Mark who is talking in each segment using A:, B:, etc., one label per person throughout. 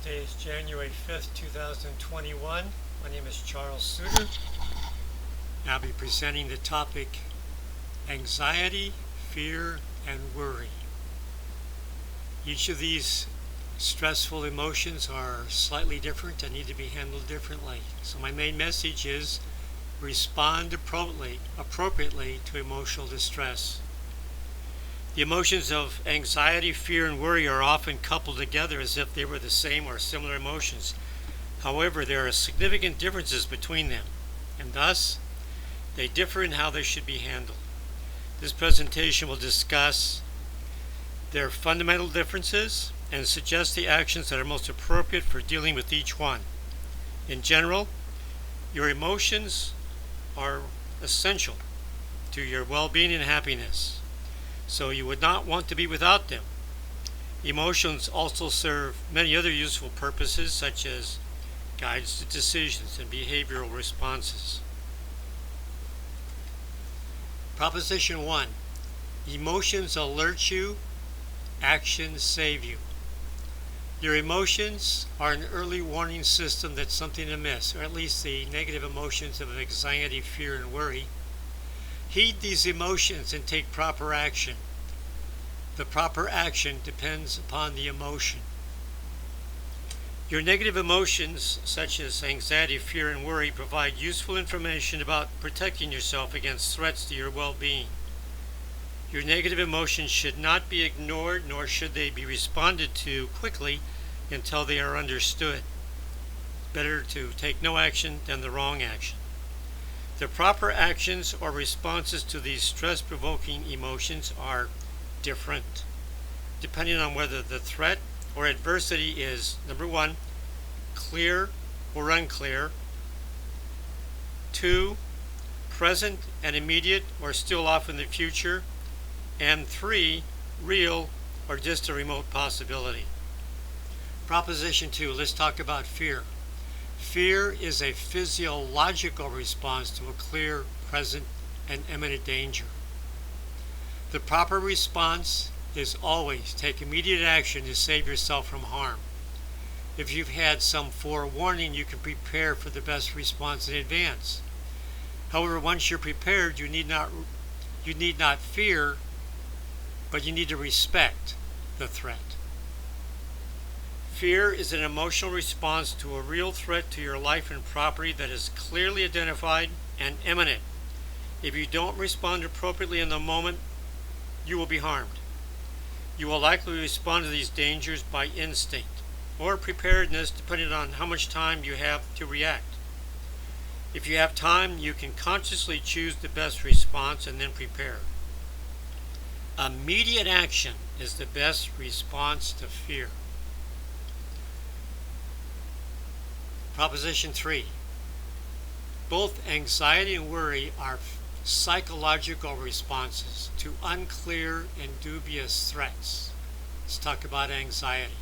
A: Today is January 5th, 2021. My name is Charles Suter. I'll be presenting the topic anxiety, fear, and worry. Each of these stressful emotions are slightly different and need to be handled differently. So my main message is respond appropriately to emotional distress. The emotions of anxiety, fear, and worry are often coupled together as if they were the same or similar emotions. However, there are significant differences between them, and thus they differ in how they should be handled. This presentation will discuss their fundamental differences and suggest the actions that are most appropriate for dealing with each one. In general, your emotions are essential to your well-being and happiness, so you would not want to be without them. Emotions also serve many other useful purposes, such as guides to decisions and behavioral responses. Proposition 1. Emotions alert you, actions save you. Your emotions are an early warning system that something amiss, or at least the negative emotions of anxiety, fear, and worry. Heed these emotions and take proper action. The proper action depends upon the emotion. Your negative emotions, such as anxiety, fear, and worry, provide useful information about protecting yourself against threats to your well-being. Your negative emotions should not be ignored, nor should they be responded to quickly until they are understood. Better to take no action than the wrong action. The proper actions or responses to these stress-provoking emotions are different, depending on whether the threat or adversity is, number 1, clear or unclear, 2, present and immediate or still off in the future, and 3, real or just a remote possibility. Proposition 2, let's talk about fear. Fear is a physiological response to a clear, present, and imminent danger. The proper response is always take immediate action to save yourself from harm. If you've had some forewarning, you can prepare for the best response in advance. However, once you're prepared, you need not fear, but you need to respect the threat. Fear is an emotional response to a real threat to your life and property that is clearly identified and imminent. If you don't respond appropriately in the moment, you will be harmed. You will likely respond to these dangers by instinct or preparedness, depending on how much time you have to react. If you have time, you can consciously choose the best response and then prepare. Immediate action is the best response to fear. Proposition 3. Both anxiety and worry are psychological responses to unclear and dubious threats. Let's talk about anxiety.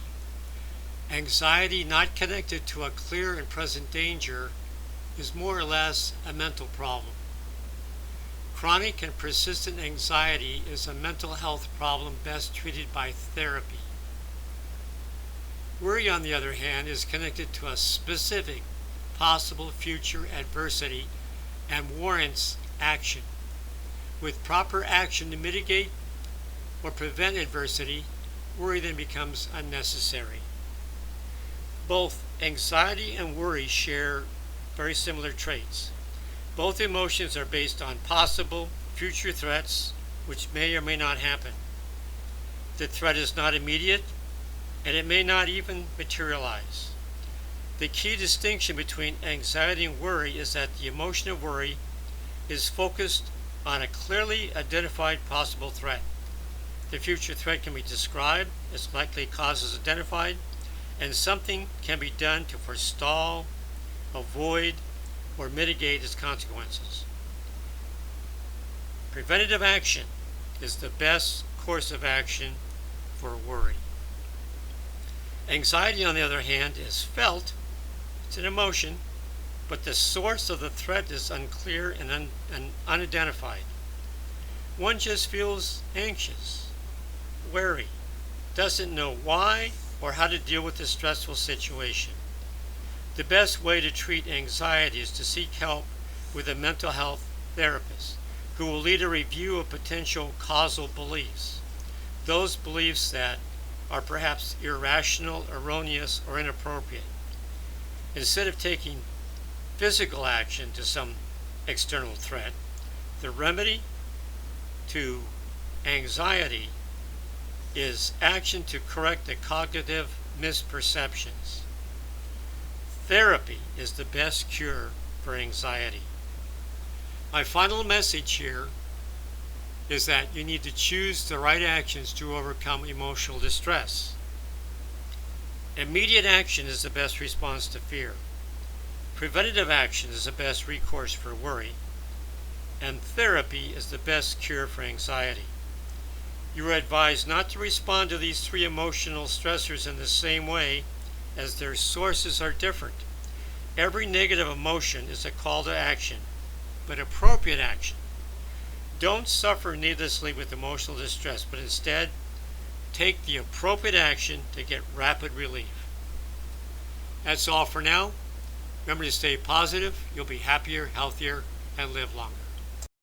A: Anxiety not connected to a clear and present danger is more or less a mental problem. Chronic and persistent anxiety is a mental health problem best treated by therapy. Worry, on the other hand, is connected to a specific possible future adversity and warrants action. With proper action to mitigate or prevent adversity, worry then becomes unnecessary. Both anxiety and worry share very similar traits. Both emotions are based on possible future threats which may or may not happen. The threat is not immediate, and it may not even materialize. The key distinction between anxiety and worry is that the emotion of worry is focused on a clearly identified possible threat. The future threat can be described, its likely causes identified, and something can be done to forestall, avoid, or mitigate its consequences. Preventative action is the best course of action for worry. Anxiety, on the other hand, is felt. It's an emotion, but the source of the threat is unclear and unidentified. One just feels anxious, wary, doesn't know why or how to deal with a stressful situation. The best way to treat anxiety is to seek help with a mental health therapist who will lead a review of potential causal beliefs, those beliefs that are perhaps irrational, erroneous, or inappropriate. Instead of taking physical action to some external threat, the remedy to anxiety is action to correct the cognitive misperceptions. Therapy is the best cure for anxiety. My final message here is that you need to choose the right actions to overcome emotional distress. Immediate action is the best response to fear. Preventative action is the best recourse for worry. And therapy is the best cure for anxiety. You are advised not to respond to these three emotional stressors in the same way, as their sources are different. Every negative emotion is a call to action, but appropriate action. Don't suffer needlessly with emotional distress, but instead take the appropriate action to get rapid relief. That's all for now. Remember to stay positive. You'll be happier, healthier, and live longer.